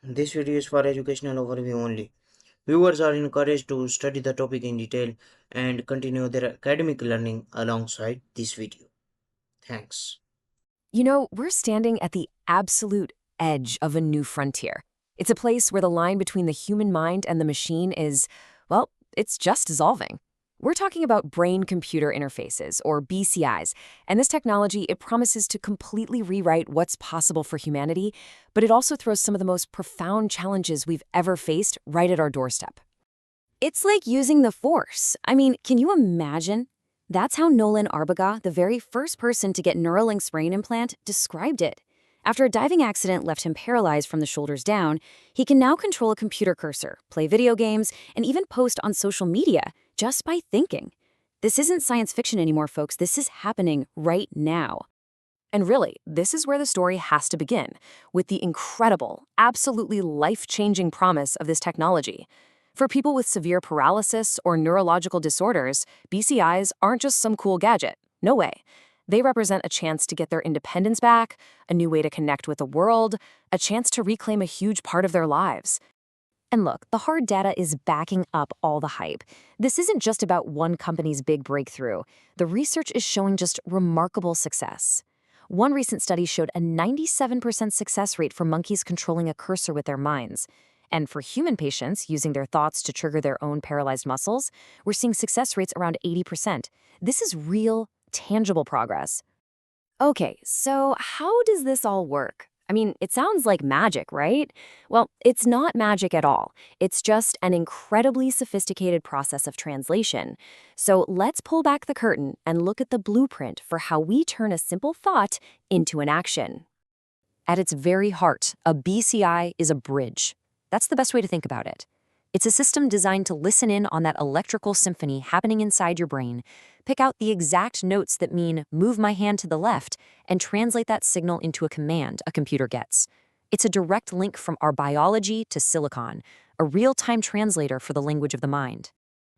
This video is for educational overview only. Viewers are encouraged to study the topic in detail and continue their academic learning alongside this video. Thanks. We're standing at the absolute edge of a new frontier. It's a place where the line between the human mind and the machine is, well, it's just dissolving. We're talking about brain-computer interfaces, or BCIs, and this technology, it promises to completely rewrite what's possible for humanity, but it also throws some of the most profound challenges we've ever faced right at our doorstep. It's like using the Force. I mean, can you imagine? That's how Nolan Arbaga, the very first person to get Neuralink's brain implant, described it. After a diving accident left him paralyzed from the shoulders down, he can now control a computer cursor, play video games, and even post on social media just by thinking. This isn't science fiction anymore, folks. This is happening right now. And really, this is where the story has to begin, with the incredible, absolutely life-changing promise of this technology. For people with severe paralysis or neurological disorders, BCIs aren't just some cool gadget. No way. They represent a chance to get their independence back, a new way to connect with the world, a chance to reclaim a huge part of their lives. And look, the hard data is backing up all the hype. This isn't just about one company's big breakthrough. The research is showing just remarkable success. One recent study showed a 97% success rate for monkeys controlling a cursor with their minds. And for human patients using their thoughts to trigger their own paralyzed muscles, we're seeing success rates around 80%. This is real, tangible progress. Okay, so how does this all work? I mean, it sounds like magic, right? Well, it's not magic at all. It's just an incredibly sophisticated process of translation. So let's pull back the curtain and look at the blueprint for how we turn a simple thought into an action. At its very heart, a BCI is a bridge. That's the best way to think about it. It's a system designed to listen in on that electrical symphony happening inside your brain, pick out the exact notes that mean move my hand to the left, and translate that signal into a command a computer gets. It's a direct link from our biology to silicon, a real-time translator for the language of the mind.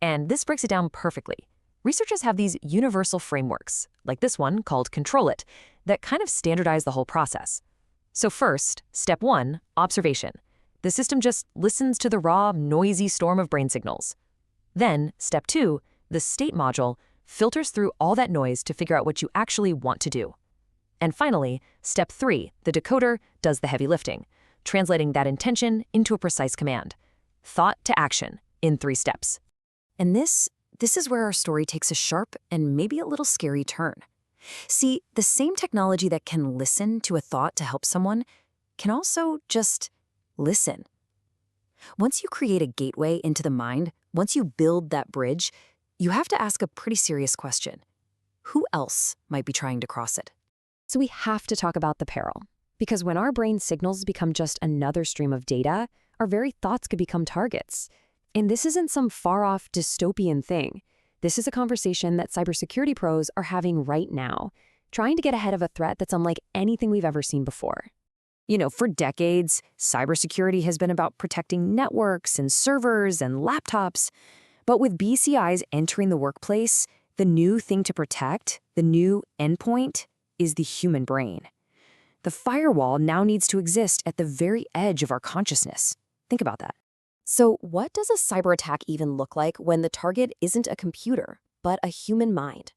And this breaks it down perfectly. Researchers have these universal frameworks, like this one called Control It, that kind of standardize the whole process. So first, step 1, observation. The system just listens to the raw, noisy storm of brain signals. Then, step 2, the state module, filters through all that noise to figure out what you actually want to do. And finally, step 3, the decoder, does the heavy lifting, translating that intention into a precise command. Thought to action in 3 steps. And this is where our story takes a sharp and maybe a little scary turn. See, the same technology that can listen to a thought to help someone can also just listen. Once you create a gateway into the mind, once you build that bridge, you have to ask a pretty serious question. Who else might be trying to cross it? So we have to talk about the peril. Because when our brain signals become just another stream of data, our very thoughts could become targets. And this isn't some far-off dystopian thing. This is a conversation that cybersecurity pros are having right now, trying to get ahead of a threat that's unlike anything we've ever seen before. For decades, cybersecurity has been about protecting networks and servers and laptops. But with BCIs entering the workplace, the new thing to protect, the new endpoint, is the human brain. The firewall now needs to exist at the very edge of our consciousness. Think about that. So what does a cyber attack even look like when the target isn't a computer, but a human mind?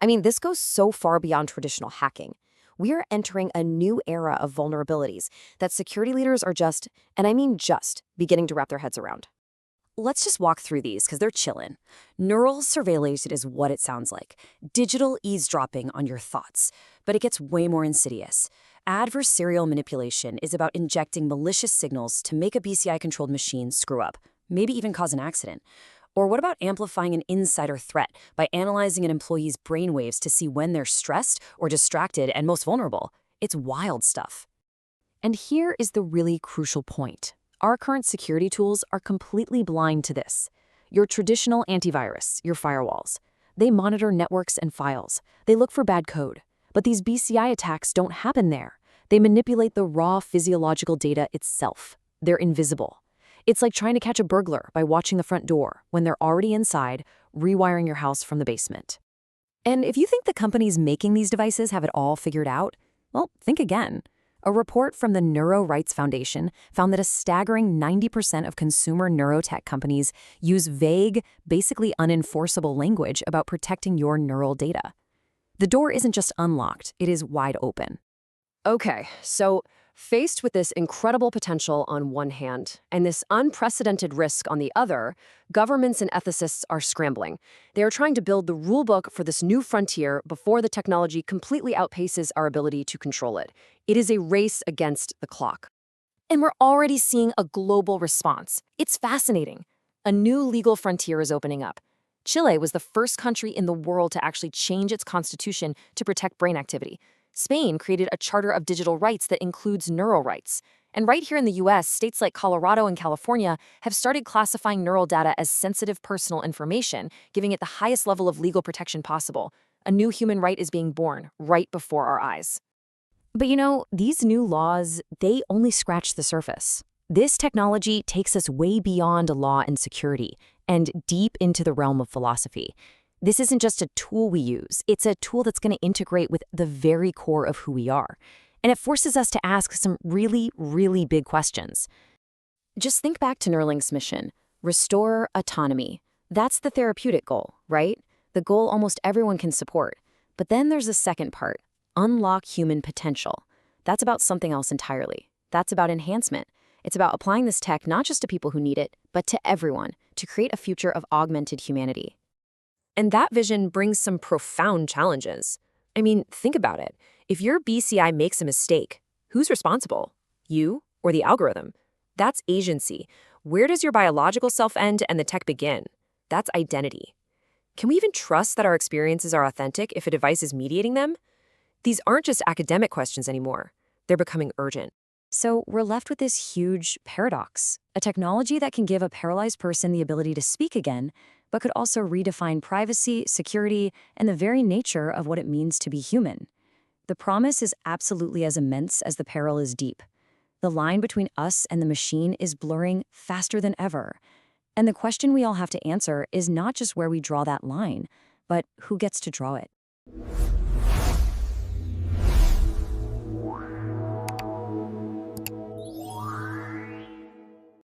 I mean, this goes so far beyond traditional hacking. We are entering a new era of vulnerabilities that security leaders are just, and I mean just, beginning to wrap their heads around. Let's just walk through these because they're chillin'. Neural surveillance is what it sounds like. Digital eavesdropping on your thoughts. But it gets way more insidious. Adversarial manipulation is about injecting malicious signals to make a BCI-controlled machine screw up, maybe even cause an accident. Or what about amplifying an insider threat by analyzing an employee's brainwaves to see when they're stressed or distracted and most vulnerable? It's wild stuff. And here is the really crucial point. Our current security tools are completely blind to this. Your traditional antivirus, your firewalls, they monitor networks and files. They look for bad code. But these BCI attacks don't happen there. They manipulate the raw physiological data itself. They're invisible. It's like trying to catch a burglar by watching the front door when they're already inside, rewiring your house from the basement. And if you think the companies making these devices have it all figured out, well, think again. A report from the Neuro Rights Foundation found that a staggering 90% of consumer neurotech companies use vague, basically unenforceable language about protecting your neural data. The door isn't just unlocked, it is wide open. Okay, so faced with this incredible potential on one hand and this unprecedented risk on the other, governments and ethicists are scrambling. They are trying to build the rulebook for this new frontier before the technology completely outpaces our ability to control it. It is a race against the clock. And we're already seeing a global response. It's fascinating. A new legal frontier is opening up. Chile was the first country in the world to actually change its constitution to protect brain activity. Spain created a charter of digital rights that includes neural rights. And right here in the US, states like Colorado and California have started classifying neural data as sensitive personal information, giving it the highest level of legal protection possible. A new human right is being born right before our eyes. But these new laws, they only scratch the surface. This technology takes us way beyond law and security and deep into the realm of philosophy. This isn't just a tool we use, it's a tool that's going to integrate with the very core of who we are. And it forces us to ask some really, really big questions. Just think back to Neuralink's mission, restore autonomy. That's the therapeutic goal, right? The goal almost everyone can support. But then there's a second part, unlock human potential. That's about something else entirely. That's about enhancement. It's about applying this tech not just to people who need it, but to everyone, to create a future of augmented humanity. And that vision brings some profound challenges. I mean, think about it. If your BCI makes a mistake, who's responsible? You or the algorithm? That's agency. Where does your biological self end and the tech begin? That's identity. Can we even trust that our experiences are authentic if a device is mediating them? These aren't just academic questions anymore. They're becoming urgent. So we're left with this huge paradox, a technology that can give a paralyzed person the ability to speak again, but could also redefine privacy, security, and the very nature of what it means to be human. The promise is absolutely as immense as the peril is deep. The line between us and the machine is blurring faster than ever. And the question we all have to answer is not just where we draw that line, but who gets to draw it.